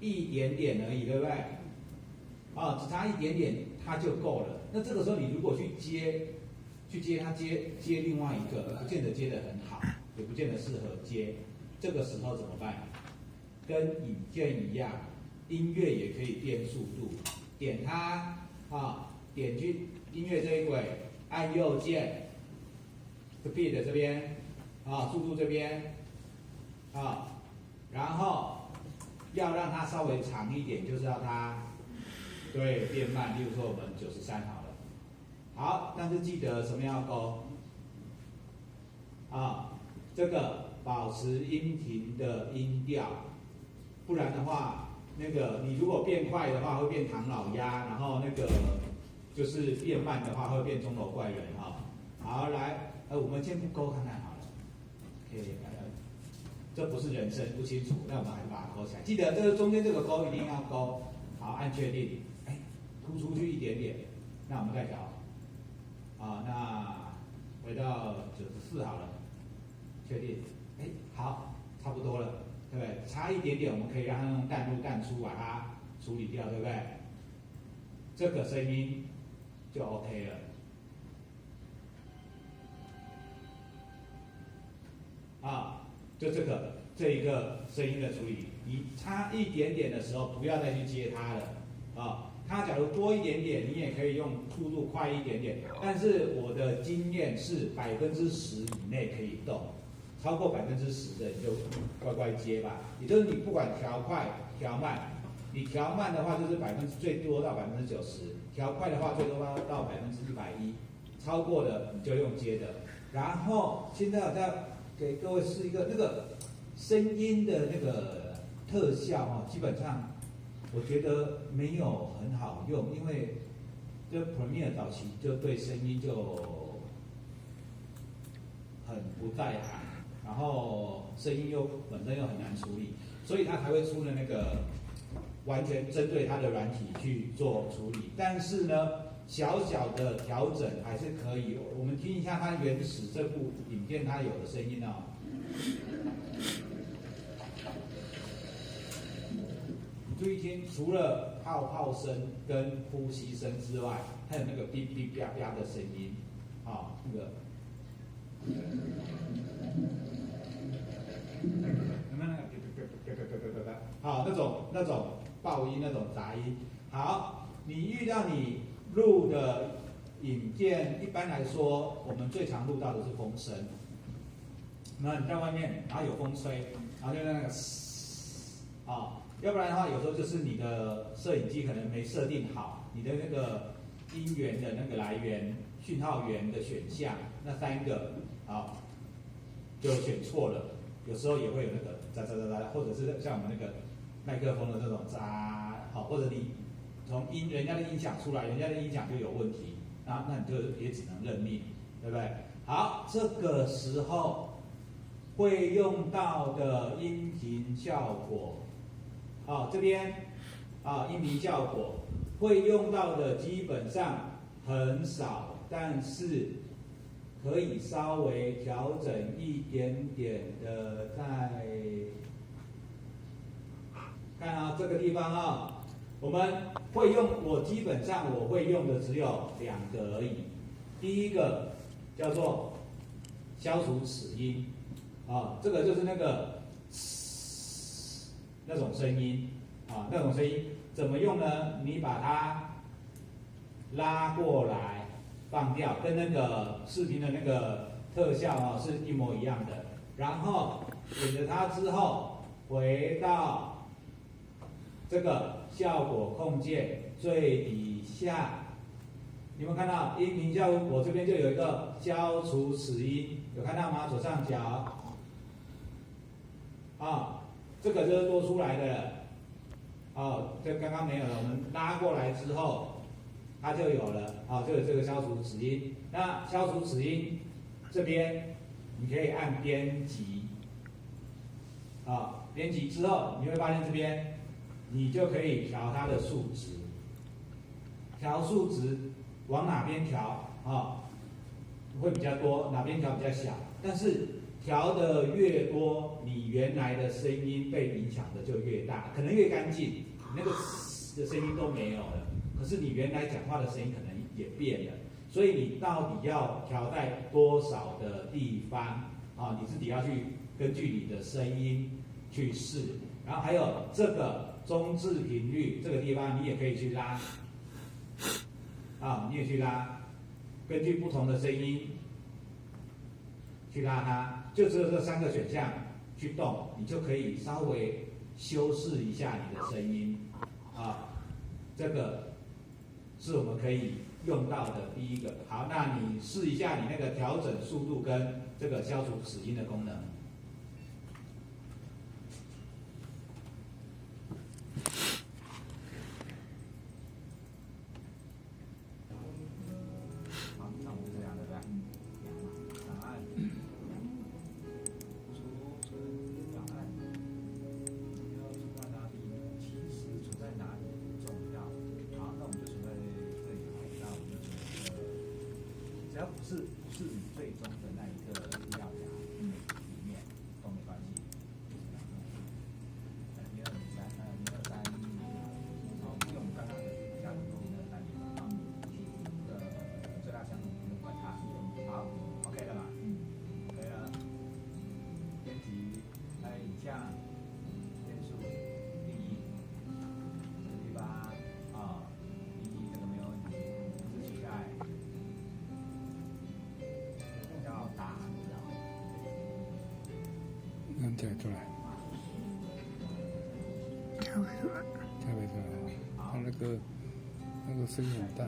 一点点而已，对不对？啊，只差一点点它就够了。那这个时候你如果去接它接另外一个，不见得接得很好，也不见得适合接。这个时候怎么办？跟影片一样，音乐也可以变速度，点它啊，点去音乐这一轨，按右键 ，speed 这边啊，速度这边啊，然后要让它稍微长一点，就是要它对变慢，例如说我们93好了。好，但是记得什么要勾啊？这个保持音频的音调，不然的话，那个你如果变快的话会变唐老鸭，然后那个就是变慢的话会变钟楼怪人哈。好，来，我们先不勾看看好了。OK，这不是人声，不清楚，那我们还是把它勾起来。记得这个中间这个勾一定要勾。好，按确定，哎，突出去一点点，那我们再调。啊，那回到94好了，确定，哎，好，差不多了，对不对？差一点点，我们可以让它用淡入淡出把它处理掉，对不对？这个声音就 OK 了。啊，就这一个声音的处理，你差一点点的时候，不要再去接它了，啊。它假如多一点点，你也可以用速度快一点点，但是我的经验是10%以内可以动，超过10%的你就乖乖接吧。也就是你不管调快调慢，你调慢的话就是最多到90%，调快的话最多到110%，超过的你就用接的。然后现在我再给各位试一个那个声音的那个特效哦，基本上。我觉得没有很好用，因为这 Premiere 早期就对声音就很不在行，然后声音本身又很难处理，所以它才会出了那个完全针对它的软体去做处理。但是呢，小小的调整还是可以。我们听一下它原始这部影片它有的声音哦。注意听，除了泡泡声跟呼吸声之外，还有那个哔哔啪啪的声音，啊，那个，有没有那个哔哔哔哔哔哔哔哔？好，那种爆音，那种杂音。好，你遇到你录的影片，一般来说，我们最常录到的是风声。那你在外面，然后有风吹，然后就那个，啊。要不然的话，有时候就是你的摄影机可能没设定好，你的那个音源的那个来源、讯号源的选项，那3个啊就选错了。有时候也会有那个喳喳喳喳，或者是像我们那个麦克风的这种喳，好，或者你从人家的音响出来，人家的音响就有问题，那你就也只能认命，对不对？好，这个时候会用到的音频效果。这边音频效果会用到的基本上很少，但是可以稍微调整一点点的。在看这个地方我们会用，基本上我会用的只有2个而已。第一个叫做消除齿音这个就是那个。那种声音那种声音怎么用呢？你把它拉过来放掉，跟那个视频的那个特效是一模一样的。然后点着它之后，回到这个效果控键最底下，有没有看到音频效果？这边就有一个消除齿音，有看到吗？左上角这个就是多出来的了，这刚刚没有了，我们拉过来之后，它就有了，就有这个消除齿音。那消除齿音这边，你可以按编辑，编辑之后，你会发现这边，你就可以调它的数值，调数值往哪边调会比较多，哪边调比较小，但是调的越多，你原来的声音被影响的就越大，可能越干净，你那个的声音都没有了，可是你原来讲话的声音可能也变了，所以你到底要调在多少的地方啊？你自己要去根据你的声音去试，然后还有这个中置频率这个地方你也可以去拉，啊，你也去拉，根据不同的声音去拉它，就只有这3个选项去动，你就可以稍微修饰一下你的声音，啊，这个是我们可以用到的第一个。好，那你试一下你那个调整速度跟这个消除齿音的功能。好，那我们就这样，对不对？档案，储存档案，要存在哪里？其实存在哪里不重要。好，那我们就存在这里。那我们就存在只要不是你最终的那一个资料夹里面都没关系。0203，好，用我们刚刚的加入功能那里啊，最大项目不用管它。好 ，OK 了吗？OK 了。编辑，影像，变数，定义，这个地方啊，定义这个没有问题，字取代。要打，能跳出来，跳不出来，它那个声音很大。